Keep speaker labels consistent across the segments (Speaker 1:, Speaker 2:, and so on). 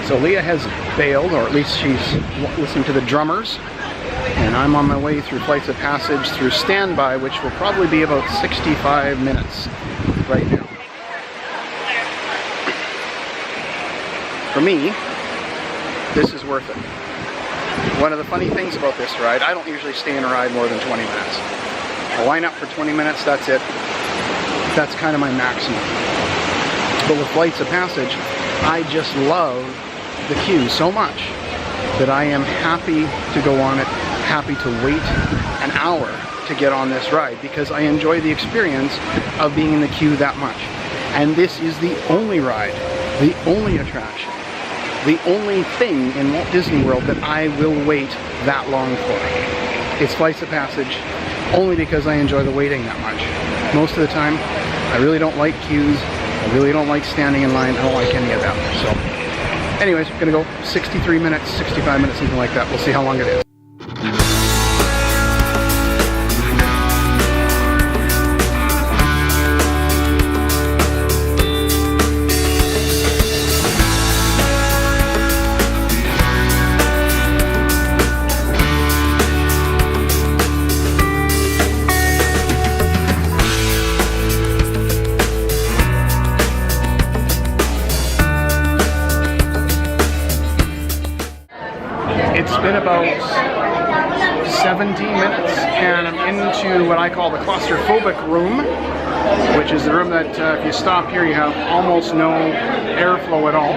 Speaker 1: So Leah has bailed, or at least she's listening to the drummers, and I'm on my way through Flights of Passage through standby, which will probably be about 65 minutes right now. For me, this is worth it. One of the funny things about this ride, I don't usually stay in a ride more than 20 minutes. I line up for 20 minutes, that's it. That's kind of my maximum. But with Flights of Passage, I just love the queue so much that I am happy to go on it, happy to wait an hour to get on this ride because I enjoy the experience of being in the queue that much. And this is the only ride, the only attraction, the only thing in Walt Disney World that I will wait that long for. It's Flights of Passage only because I enjoy the waiting that much. Most of the time, I really don't like queues. I really don't like standing in line. I don't like any of that. So anyways, we're gonna go 63 minutes, 65 minutes, something like that. We'll see how long it is. It's been about 17 minutes and I'm into what I call the claustrophobic room, which is the room that if you stop here you have almost no airflow at all.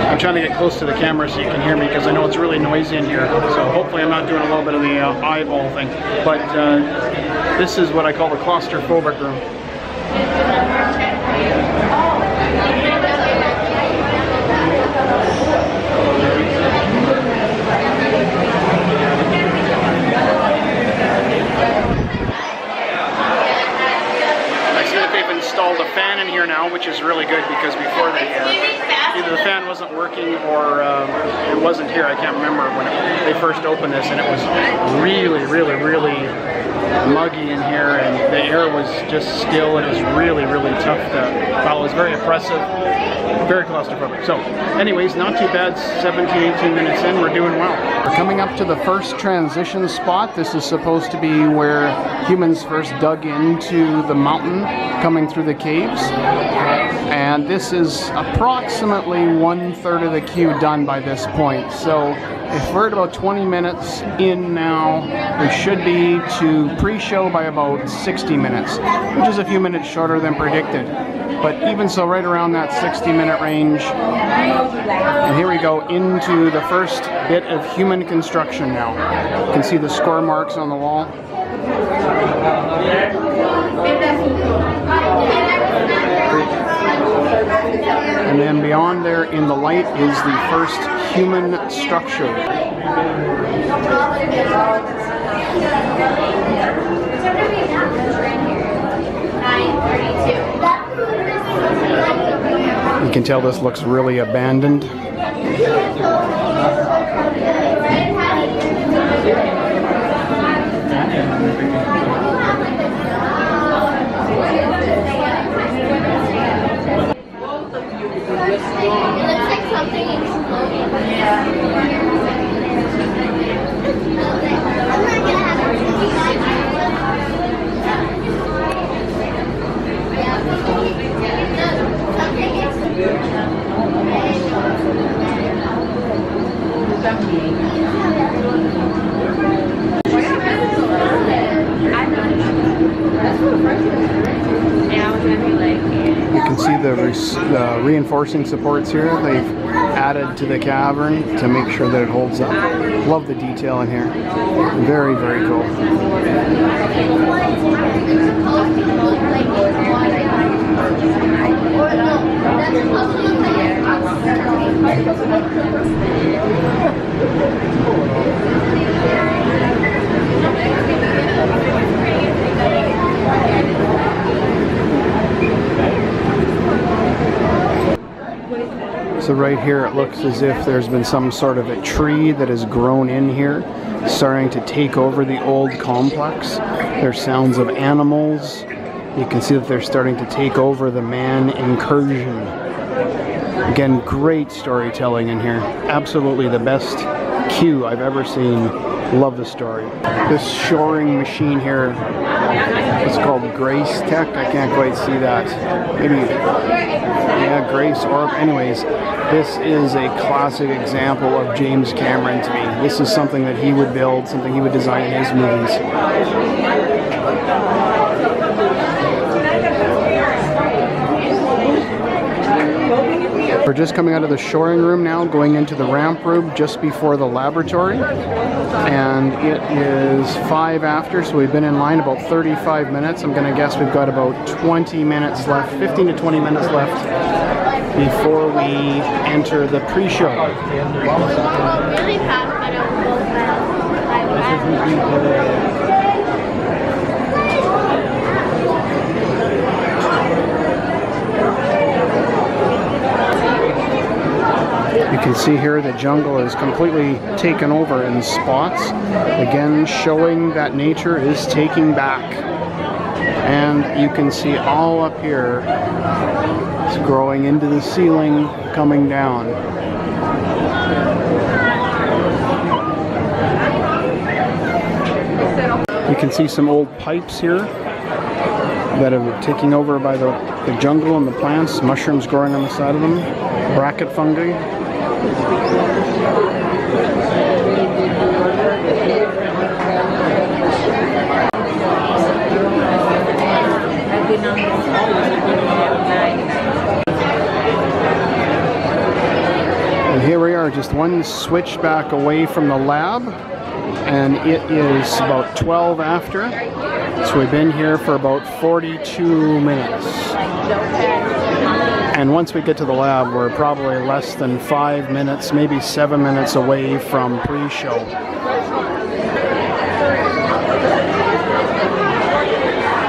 Speaker 1: I'm trying to get close to the camera so you can hear me because I know it's really noisy in here, so hopefully I'm not doing a little bit of the eyeball thing. But this is what I call the claustrophobic room. Installed a fan in here now, which is really good because before either the fan wasn't working or it wasn't here. I can't remember when they first opened this, and it was really muggy in here, and the air was just still, and it was really tough to follow. It was very oppressive, very claustrophobic. So anyways, not too bad. 17-18 minutes in, we're doing well. We're coming up to the first transition spot. This is supposed to be where humans first dug into the mountain coming through the caves, and this is approximately 1/3 of the queue done by this point. So if we're at about 20 minutes in now, we should be to pre-show by about 60 minutes, which is a few minutes shorter than predicted. But even so, right around that 60-minute range. And here we go into the first bit of human construction now. You can see the score marks on the wall. And then beyond there in the light is the first human structure. You can tell this looks really abandoned. You can see the reinforcing supports here they've added to the cavern to make sure that it holds up. Love the detail in here. Very cool. So right here it looks as if there's been some sort of a tree that has grown in here, starting to take over the old complex. There's sounds of animals. You can see that they're starting to take over the man incursion. Again, great storytelling in here. Absolutely the best queue I've ever seen. Love the story. This shoring machine here, it's called Grace Tech. I can't quite see that. Maybe, yeah, Grace or anyways. This is a classic example of James Cameron to me. This is something that he would build, something he would design in his movies. We're just coming out of the shoring room now, going into the ramp room just before the laboratory. And it is 5 after, so we've been in line about 35 minutes. I'm going to guess we've got about 20 minutes left, 15 to 20 minutes left before we enter the pre-show. You can see here the jungle is completely taken over in spots, again showing that nature is taking back. And you can see all up here, it's growing into the ceiling, coming down. You can see some old pipes here that are taking over by the jungle and the plants, mushrooms growing on the side of them, bracket fungi. And here we are, just one switchback away from the lab, and it is about 12 after. So we've been here for about 42 minutes. And once we get to the lab, we're probably less than 5 minutes, maybe 7 minutes away from pre-show.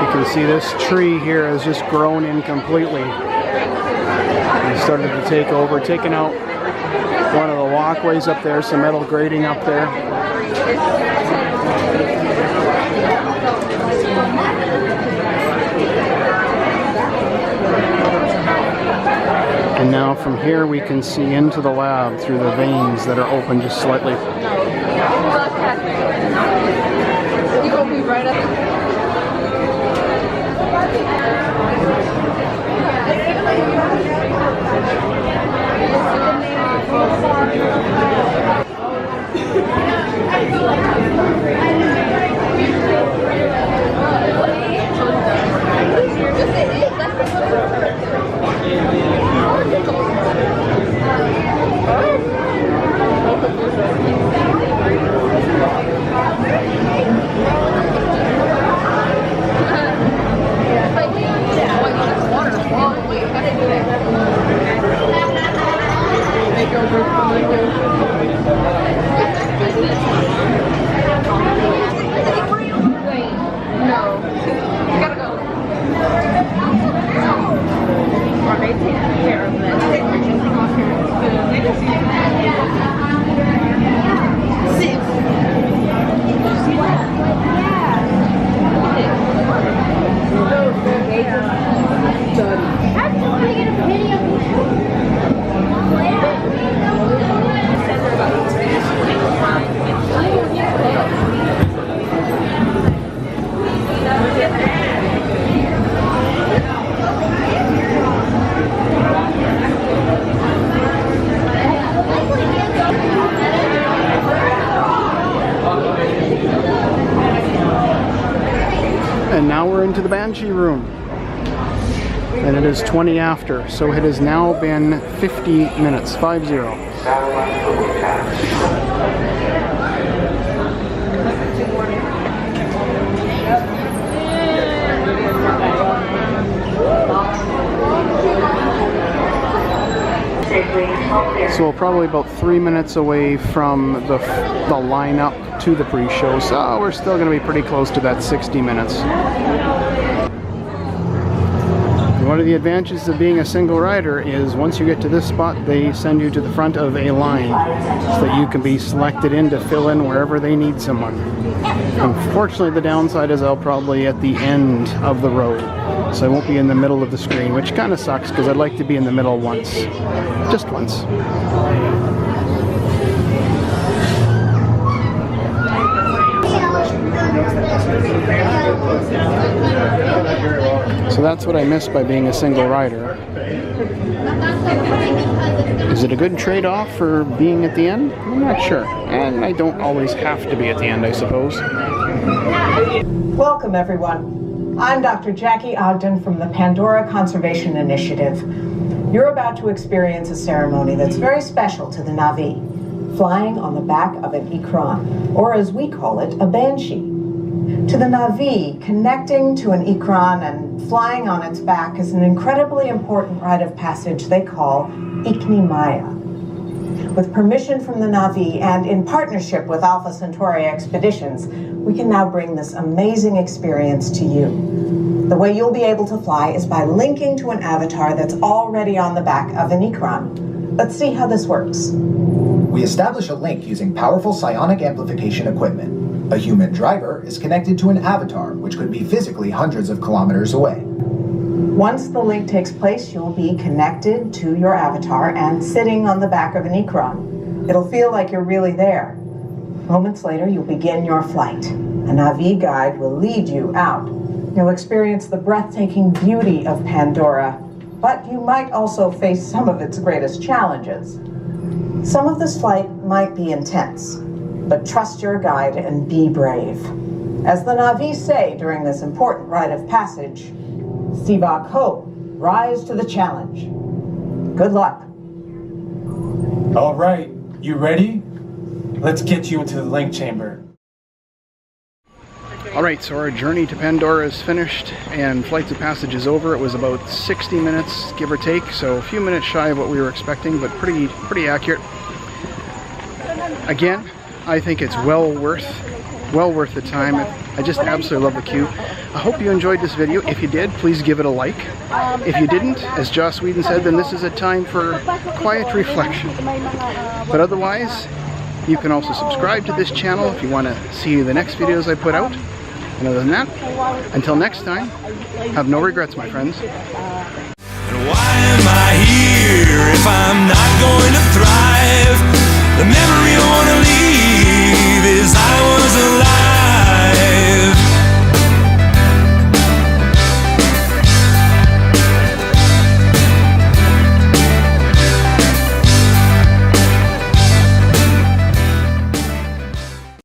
Speaker 1: You can see this tree here has just grown in completely. It started to take over, taking out one of the walkways up there, some metal grating up there. And now from here we can see into the lab through the veins that are open just slightly. And now we're into the Banshee room. And it is 20 after, so it has now been 50 minutes, 5-0. So we're probably about 3 minutes away from the lineup to the pre-show, so we're still going to be pretty close to that 60 minutes. One of the advantages of being a single rider is once you get to this spot, they send you to the front of a line so that you can be selected in to fill in wherever they need someone. Unfortunately, the downside is I'll probably at the end of the road. so I won't be in the middle of the screen, which kind of sucks because I'd like to be in the middle once. Just once. So that's what I miss by being a single rider. Is it a good trade-off for being at the end? I'm not sure. And I don't always have to be at the end, I suppose.
Speaker 2: Welcome, everyone. I'm Dr. Jackie Ogden from the Pandora Conservation Initiative. You're about to experience a ceremony that's very special to the Na'vi, flying on the back of an ikran, or as we call it, a banshee. To the Na'vi, connecting to an ikran and flying on its back is an incredibly important rite of passage they call Ikni Maya. With permission from the Na'vi and in partnership with Alpha Centauri Expeditions, we can now bring this amazing experience to you. The way you'll be able to fly is by linking to an avatar that's already on the back of an ikran. Let's see how this works.
Speaker 3: We establish a link using powerful psionic amplification equipment. A human driver is connected to an avatar, which could be physically hundreds of kilometers away.
Speaker 2: Once the link takes place, you'll be connected to your avatar and sitting on the back of an ikran. It'll feel like you're really there. Moments later, you'll begin your flight. A Na'vi guide will lead you out. You'll experience the breathtaking beauty of Pandora, but you might also face some of its greatest challenges. Some of this flight might be intense, but trust your guide and be brave. As the Na'vi say during this important rite of passage, Sivak Ho, rise to the challenge. Good luck.
Speaker 4: All right, you ready? Let's get you into the link chamber.
Speaker 1: Alright, so our journey to Pandora is finished and Flights of Passage is over. It was about 60 minutes, give or take, so a few minutes shy of what we were expecting, but pretty accurate. Again, I think it's well worth the time. I just absolutely love the queue. I hope you enjoyed this video. If you did, please give it a like. If you didn't, as Joss Whedon said, then this is a time for quiet reflection. But otherwise, you can also subscribe to this channel if you want to see the next videos I put out. And other than that, until next time, have no regrets, my friends.
Speaker 5: And why am I here if I'm not going to thrive? The memory I want to leave is I was alive.